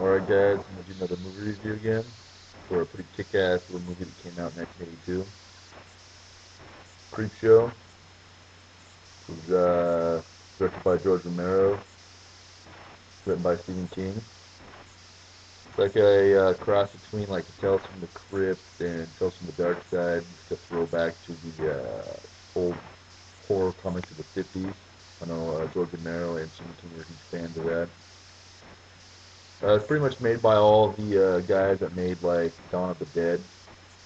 Alright guys, I'm gonna do another movie review again for a pretty kick-ass little movie that came out in 1982. Creepshow. It was directed by George Romero, written by Stephen King. It's like a cross between like Tales from the Crypt and Tales from the Dark Side, just a throwback to the old horror comics of the 50s. I know George Romero and Stephen King are huge fans of that. It's pretty much made by all the guys that made like Dawn of the Dead,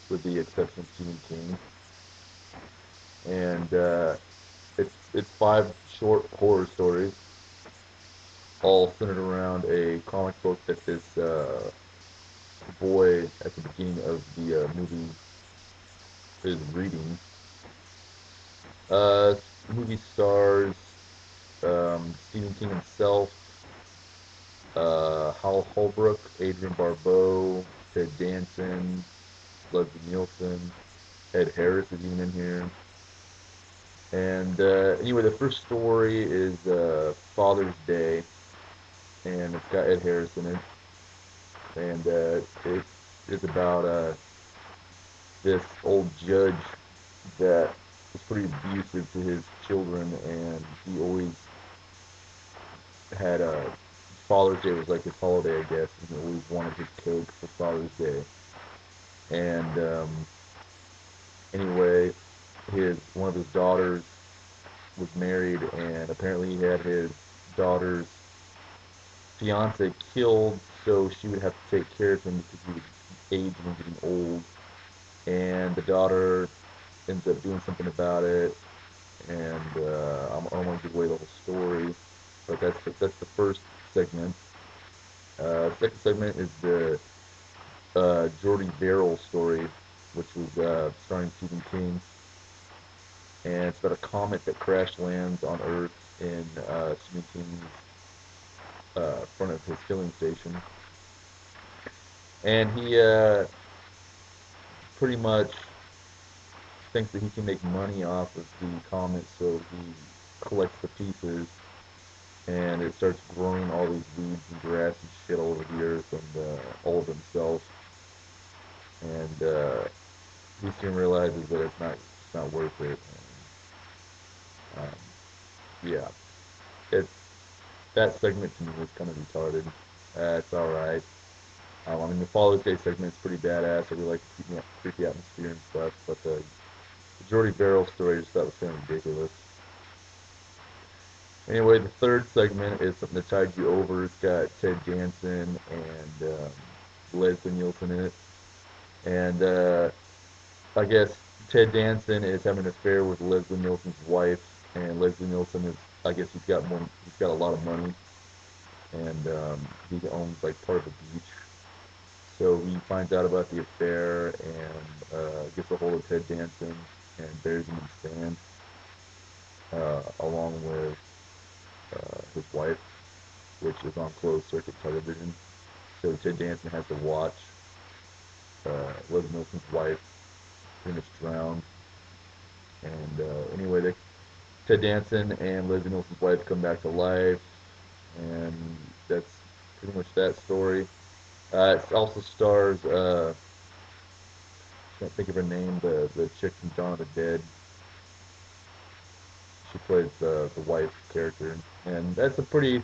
with the exception of Stephen King. And it's five short horror stories, all centered around a comic book that this boy at the beginning of the movie is reading. Uh, movie stars Stephen King himself, Hal Holbrook, Adrian Barbeau, Ted Danson, Leslie Nielsen, Ed Harris is even in here. And anyway, the first story is Father's Day, and it's got Ed Harris in it. And it is about this old judge that was pretty abusive to his children, and he always had a Father's Day was like his holiday, I guess, and he always wanted his cake for Father's Day. And anyway, his one of his daughters was married, and apparently he had his daughter's fiance killed, so she would have to take care of him because he was aging and getting old. And the daughter ends up doing something about it, and I don't want to give away the whole story, but that's the first segment. Second segment is the Jordy Verrill story, which was starring Stephen King, and it's about a comet that crash lands on Earth in Stephen King's front of his filling station, and he pretty much thinks that he can make money off of the comet, so he collects the pieces and it starts growing all these weeds and grass and shit all over the earth and all of himself. And he soon realizes that it's not worth it. And, yeah, it's that segment to me was kind of retarded. It's all right. I mean, the Father's Day segment is pretty badass. I really like the creepy atmosphere and stuff. But the Jordy Verrill story I just thought was kind of ridiculous. Anyway, the third segment is something that tied you over. It's got Ted Danson and Leslie Nielsen in it. And I guess Ted Danson is having an affair with Leslie Nielsen's wife, and Leslie Nielsen is, I guess he's got a lot of money, and he owns like part of the beach. So he finds out about the affair and gets a hold of Ted Danson and buries him in sand, along with his wife, which is on closed circuit television. So Ted Danson has to watch Leslie Nielsen's wife pretty much drown. And anyway, Ted Danson and Leslie Nielsen's wife come back to life, and that's pretty much that story. It also stars, I can't think of her name, the chick from Dawn of the Dead. She plays the wife character, and that's a pretty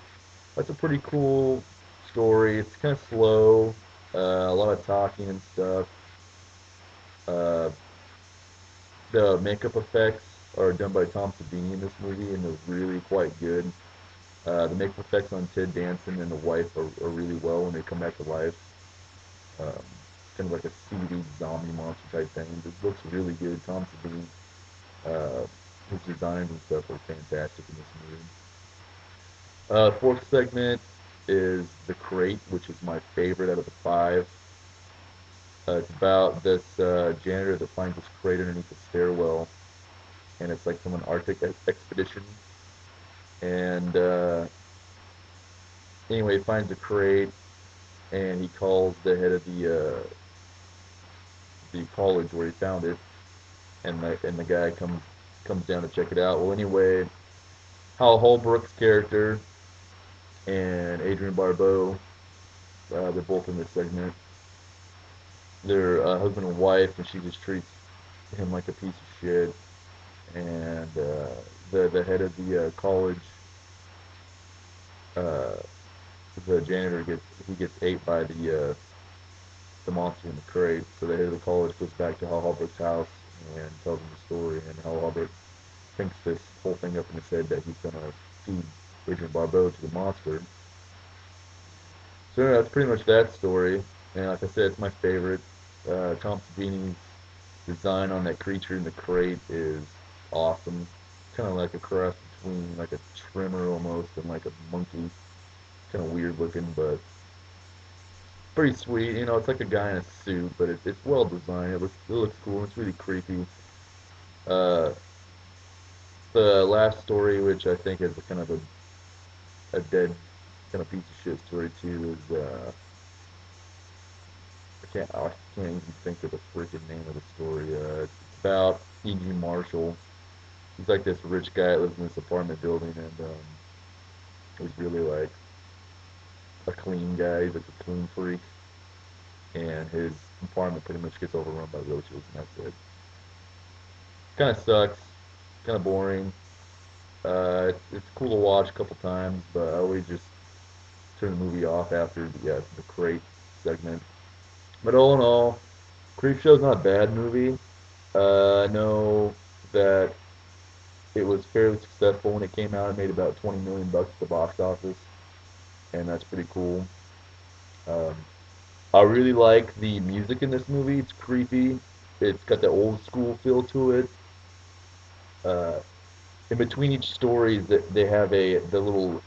cool story. It's kind of slow, a lot of talking and stuff. Uh, the makeup effects are done by Tom Savini in this movie, and they're really quite good. The makeup effects on Ted Danson and the wife are really well when they come back to life. Um, kind of like a seaweed zombie monster type thing. It looks really good. Tom Savini, uh, his designs and stuff are fantastic in this movie. Fourth segment is The Crate, which is my favorite out of the five. It's about this janitor that finds this crate underneath the stairwell, and it's like from an Arctic expedition. And anyway, he finds a crate, and he calls the head of the college where he found it, and the guy comes down to check it out. Well, anyway, Hal Holbrook's character and Adrian Barbeau They're both in this segment. They're husband and wife, and she just treats him like a piece of shit. And the head of the college, uh, the janitor gets ate by the monster in the crate. So the head of the college goes back to Hal Holbrook's house and tells him the story. And Hal Holbrook thinks this whole thing up in his head that he's gonna feed Adrian Barbeau to the monster. So yeah, that's pretty much that story. And like I said, it's my favorite. Tom Savini's design on that creature in the crate is awesome. Kind of like a cross between like a trimmer almost and like a monkey. Kind of weird looking, but pretty sweet. You know, it's like a guy in a suit, but it's well designed. It looks cool. It's really creepy. Uh, the last story, which I think is kind of a dead kind of piece of shit story too, is I can't even think of the freaking name of the story. It's about E.G. Marshall. He's like this rich guy that lives in this apartment building, and he's really like a clean guy. He's like a clean freak, and his apartment pretty much gets overrun by roaches, and that's it. Kind of sucks. Kind of boring. It's cool to watch a couple times, but I always just turn the movie off after the crate segment. But all in all, Creepshow's not a bad movie. I know that it was fairly successful when it came out. It made about 20 million bucks at the box office, and that's pretty cool. Um, I really like the music in this movie. It's creepy. It's got the old school feel to it. Uh, in between each story, that they have the little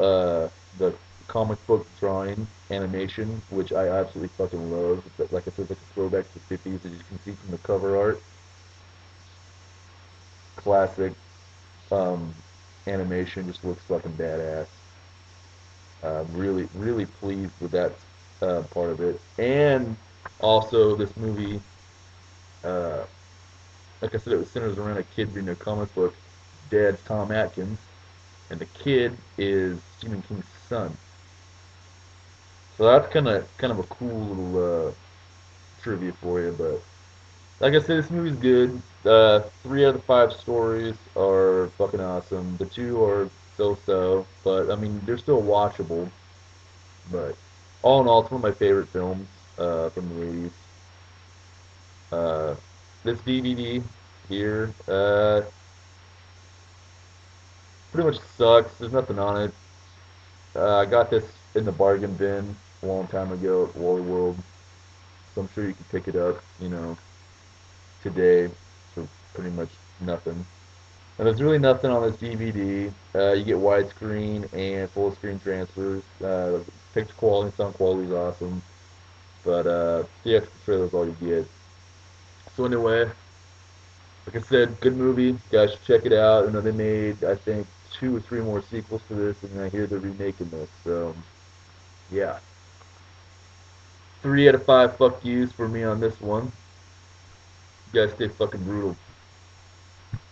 the comic book drawing animation, which I absolutely fucking love. Like I said, like a throwback to the 50s, as you can see from the cover art. Classic um, animation, just looks fucking badass. Really, really pleased with that part of it. And also, this movie, uh, like I said, it was centers around a kid reading a comic book. Dad's Tom Atkins, and the kid is Stephen King's son. So that's kind of a cool little trivia for you. But like I said, this movie's good. 3 out of the 5 stories are fucking awesome. The two are so-so, but I mean they're still watchable. But all in all, it's one of my favorite films from the 80s. Uh, this DVD here pretty much sucks. There's nothing on it. I got this in the bargain bin a long time ago at Wally World, so I'm sure you can pick it up, today for pretty much nothing. And there's really nothing on this DVD. You get widescreen and full screen transfers. Picture quality, sound quality is awesome, but the extra trailer is all you get. So anyway, like I said, good movie. You guys should check it out. I know they made, I think, 2 or 3 more sequels to this, and I hear they're remaking this. So yeah, 3 out of 5 fuck yous for me on this one. You guys stay fucking brutal.